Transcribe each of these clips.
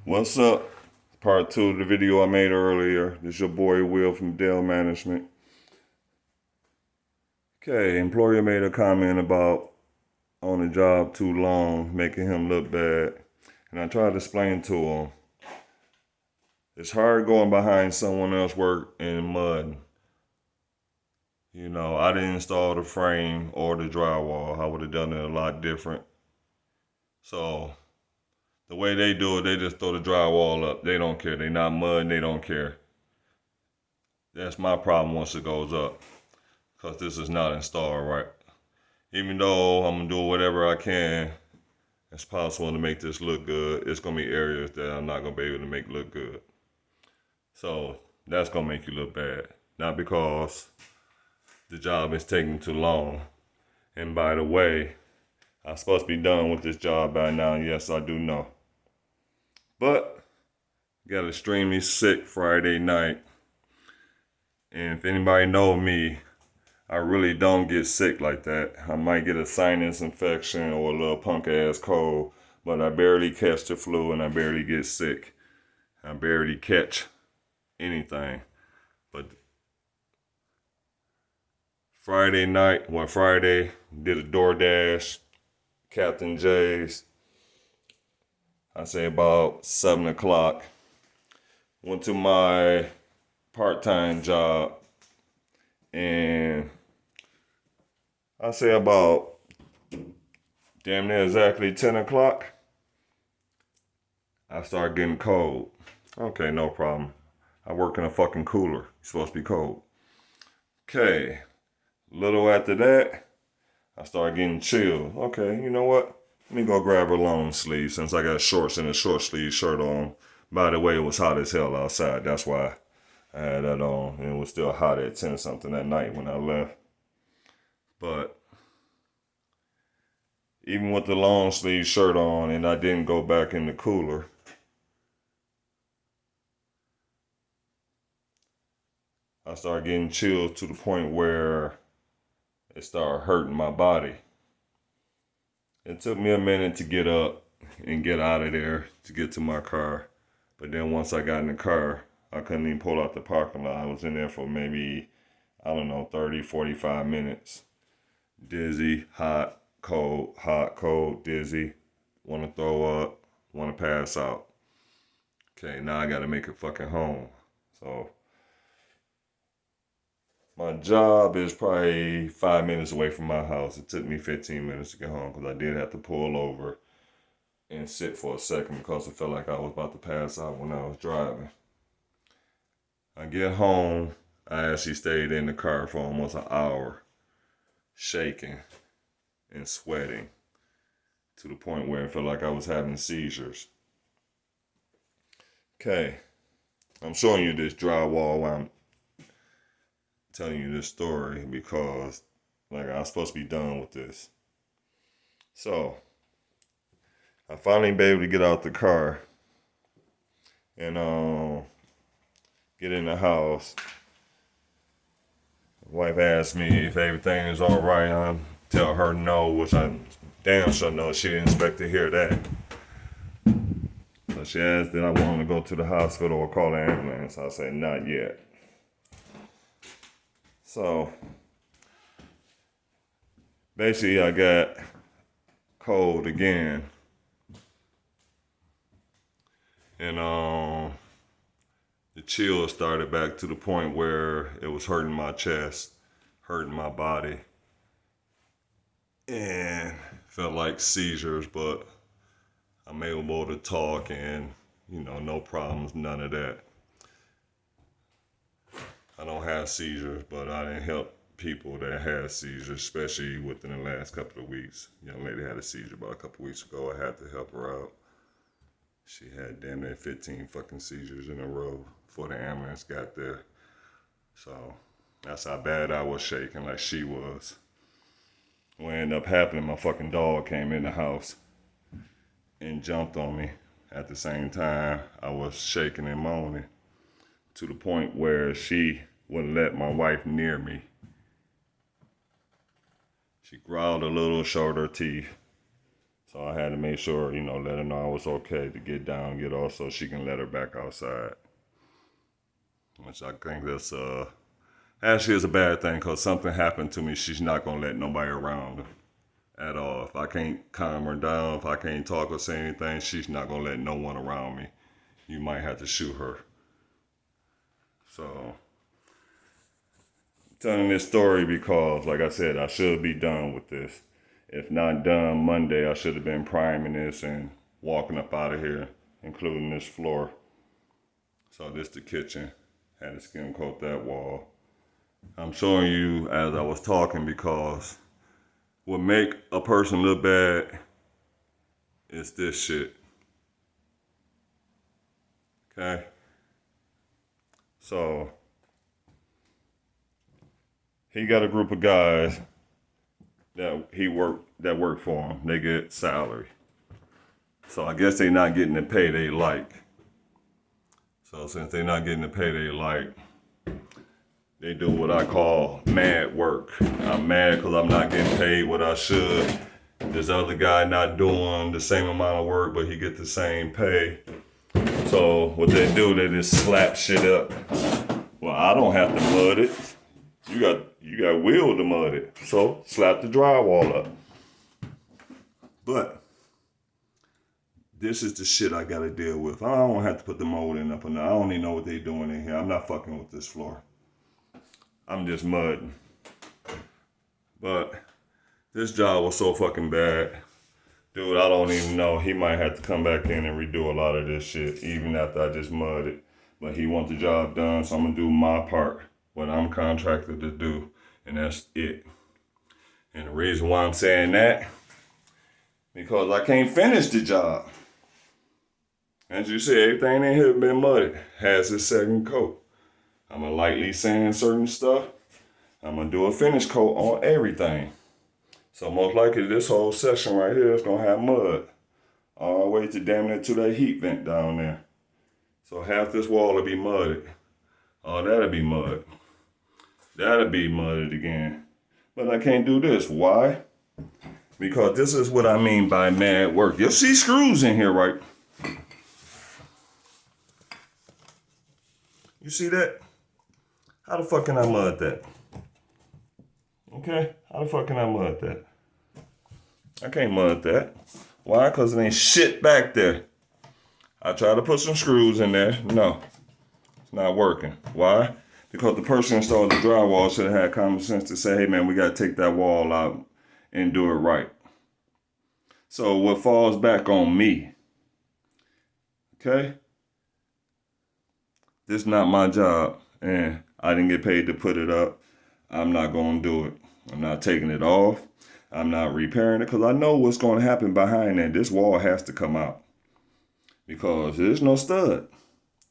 What's up? Part two of the video I made earlier. This your boy Will from Dell Management. Okay, employer made a comment about on the job too long, making him look bad. And I tried to explain to him, it's hard going behind someone else's work in mud. I didn't install the frame or the drywall. I would have done it a lot different. So the way they do it, they just throw the drywall up. They don't care. They not mud and they don't care. That's my problem once it goes up. Because this is not installed right. Even though I'm going to do whatever I can as possible to make this look good, it's going to be areas that I'm not going to be able to make look good. So that's going to make you look bad. Not because the job is taking too long. And by the way, I'm supposed to be done with this job by now. Yes, I do know. But got extremely sick Friday night. And if anybody know me, I really don't get sick like that. I might get a sinus infection or a little punk ass cold, but I barely catch the flu and I barely get sick. I barely catch anything. But Friday, did a DoorDash, Captain J's. I say about 7 o'clock. Went to my part-time job and I say about damn near exactly 10 o'clock, I start getting cold. Okay, no problem. I work in a fucking cooler. It's supposed to be cold. Okay, little after that, I start getting chilled. Okay, you know what? Let me go grab a long sleeve since I got shorts and a short sleeve shirt on. By the way, it was hot as hell outside. That's why I had that on. And it was still hot at 10 something that night when I left. But even with the long sleeve shirt on and I didn't go back in the cooler, I started getting chills to the point where it started hurting my body. It took me a minute to get up and get out of there to get to my car. But then once I got in the car, I couldn't even pull out the parking lot. I was in there for maybe, 30, 45 minutes. Dizzy, hot, cold, dizzy. Want to throw up, want to pass out. Okay, now I got to make it fucking home. So my job is probably 5 minutes away from my house. It took me 15 minutes to get home because I did have to pull over and sit for a second because it felt like I was about to pass out when I was driving. I get home. I actually stayed in the car for almost an hour, shaking and sweating to the point where it felt like I was having seizures. Okay, I'm showing you this drywall while I'm telling you this story because I'm supposed to be done with this. So I finally be able to get out the car and get in the house. My wife asked me if everything is all right. I tell her no, which I damn sure know she didn't expect to hear that. So she asked that I want to go to the hospital or call an ambulance. I said not yet. So basically I got cold again. And the chills started back to the point where it was hurting my chest, hurting my body, and felt like seizures, but I'm able to talk and, no problems, none of that. I don't have seizures, but I didn't help people that had seizures, especially within the last couple of weeks. Young lady had a seizure about a couple of weeks ago. I had to help her out. She had damn near 15 fucking seizures in a row before the ambulance got there. So that's how bad I was shaking, like she was. What ended up happening, my fucking dog came in the house and jumped on me. At the same time, I was shaking and moaning to the point where she wouldn't let my wife near me. She growled a little, showed her teeth. So I had to make sure, let her know I was okay to get down, get off so she can let her back outside. Which I think that's actually is a bad thing because something happened to me. She's not going to let nobody around her at all. If I can't calm her down, if I can't talk or say anything, she's not going to let no one around me. You might have to shoot her. So, I'm telling this story because, like I said, I should be done with this. If not done Monday, I should have been priming this and walking up out of here, including this floor. So this the kitchen. Had to skim coat that wall. I'm showing you as I was talking because what make a person look bad is this shit. Okay? So he got a group of guys that work for him. They get salary. So I guess they not getting the pay they like. So since they not getting the pay they like, they do what I call mad work. I'm mad because I'm not getting paid what I should. This other guy not doing the same amount of work, but he get the same pay. So what they do, they just slap shit up. Well, I don't have to mud it. You got will to mud it. So slap the drywall up. But this is the shit I gotta deal with. I don't have to put the molding up or nothing. I don't even know what they doing in here. I'm not fucking with this floor. I'm just mudding. But this job was so fucking bad. Dude, I don't even know. He might have to come back in and redo a lot of this shit, even after I just mudded. But he wants the job done, so I'm gonna do my part, what I'm contracted to do, and that's it. And the reason why I'm saying that, because I can't finish the job. As you see, everything in here been mudded, has its second coat. I'm gonna lightly sand certain stuff. I'm gonna do a finish coat on everything. So most likely this whole section right here is gonna have mud all the way to damn near to that heat vent down there. So half this wall will be mudded. Oh, that'll be mud. That'll be mudded again. But I can't do this. Why? Because this is what I mean by mad work. You'll see screws in here, right? You see that? How the fuck can I mud that? Okay? How the fuck can I mud that? I can't mud that. Why? Because it ain't shit back there. I tried to put some screws in there. No. It's not working. Why? Because the person installed the drywall should have had common sense to say, hey man, we got to take that wall out and do it right. So what falls back on me? Okay? This is not my job. And I didn't get paid to put it up. I'm not going to do it. I'm not taking it off. I'm not repairing it because I know what's going to happen behind that. This wall has to come out because there's no stud.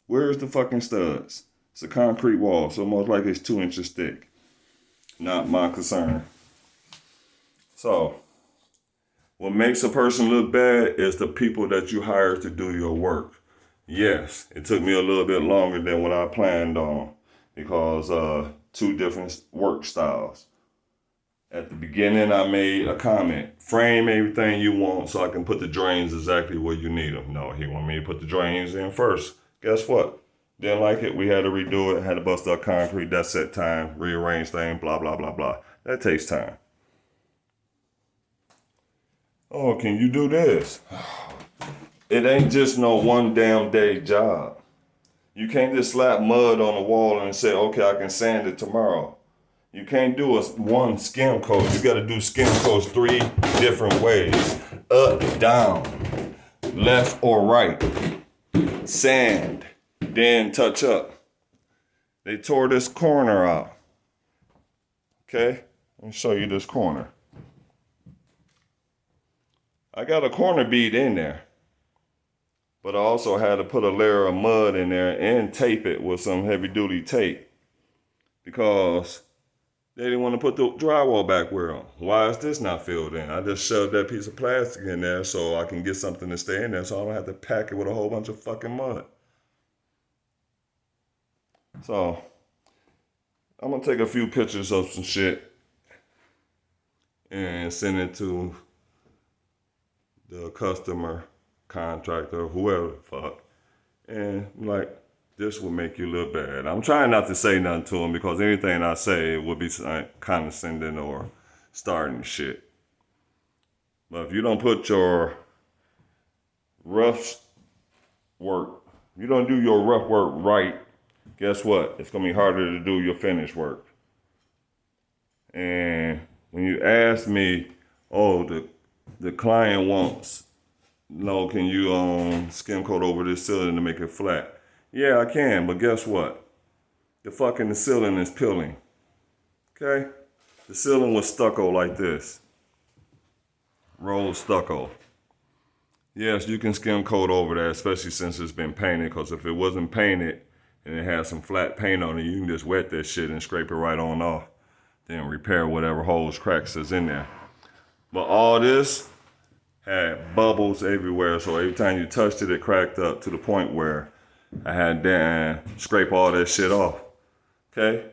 Where's the fucking studs? It's a concrete wall, so most likely it's 2 inches thick. Not my concern. So, what makes a person look bad is the people that you hire to do your work. Yes, it took me a little bit longer than what I planned on because 2 different work styles. At the beginning, I made a comment. Frame everything you want so I can put the drains exactly where you need them. No, he wanted me to put the drains in first. Guess what? Didn't like it. We had to redo it. Had to bust up concrete. That set time. Rearrange things. Blah, blah, blah, blah. That takes time. Oh, can you do this? It ain't just no one damn day job. You can't just slap mud on the wall and say, okay, I can sand it tomorrow. You can't do one skim coat. You got to do skim coats 3 different ways. Up, down, left or right. Sand, then touch up. They tore this corner out. Okay, let me show you this corner. I got a corner bead in there. But I also had to put a layer of mud in there and tape it with some heavy duty tape. Because they didn't want to put the drywall back where on. Why is this not filled in? I just shoved that piece of plastic in there so I can get something to stay in there so I don't have to pack it with a whole bunch of fucking mud. So, I'm going to take a few pictures of some shit and send it to the customer, contractor, whoever the fuck. And I'm like, this will make you look bad. I'm trying not to say nothing to him because anything I say would be condescending or starting shit. But if you don't put your rough work, you don't do your rough work right, guess what? It's going to be harder to do your finished work. And when you ask me, oh, the client wants, no, can you skim coat over this ceiling to make it flat? Yeah, I can, but guess what? The ceiling is peeling. Okay? The ceiling was stucco like this. Rolled stucco. Yes, you can skim coat over that, especially since it's been painted, because if it wasn't painted and it had some flat paint on it, you can just wet that shit and scrape it right on off. Then repair whatever holes, cracks is in there. But all this had bubbles everywhere, so every time you touched it, it cracked up to the point where I had to scrape all that shit off. Okay?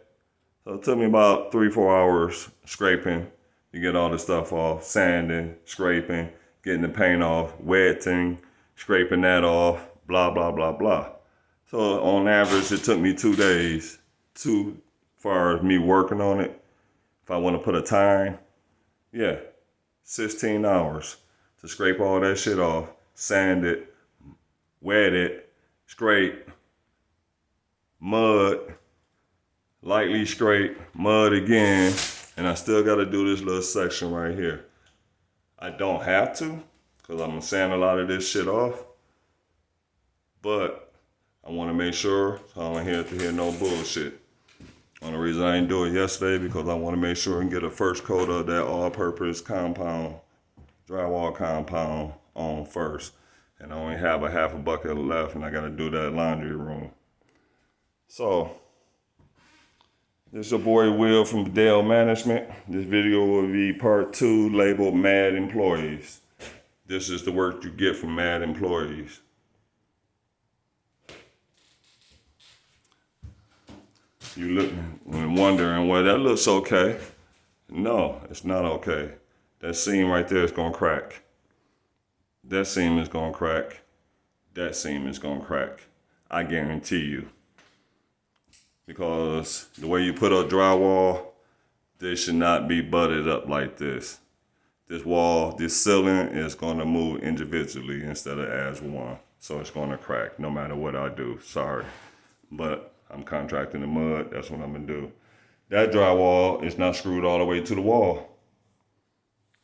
So it took me about 3-4 hours scraping to get all the stuff off, sanding, scraping, getting the paint off, wetting, scraping that off, blah, blah, blah, blah. So on average, it took me 2 days, as far as me working on it. If I want to put a time, 16 hours to scrape all that shit off, sand it, wet it, scrape, mud, lightly scrape, mud again, and I still got to do this little section right here. I don't have to, because I'm going to sand a lot of this shit off, but I want to make sure so I don't have to hear no bullshit. Only reason I didn't do it yesterday because I want to make sure and get a first coat of that all-purpose compound, drywall compound on first. And I only have a half a bucket left and I got to do that laundry room. So, this is your boy Will from Bedell Management. This video will be part 2 labeled Mad Employees. This is the work you get from mad employees. You look and wondering, well, that looks okay. No, it's not okay. That seam right there is going to crack. That seam is going to crack. That seam is going to crack. I guarantee you. Because the way you put up drywall, this should not be butted up like this. This wall, this ceiling is going to move individually instead of as one. So it's going to crack no matter what I do. Sorry. But I'm contracting the mud. That's what I'm going to do. That drywall is not screwed all the way to the wall.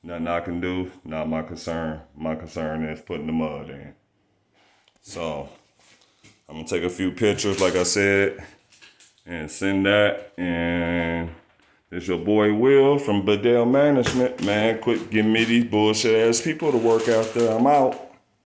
Nothing I can do, not my concern. My concern is putting the mud in. So I'm going to take a few pictures, like I said, and send that. And it's your boy Will from Bedell Management. Man, quit giving me these bullshit ass people to work out there. I'm out.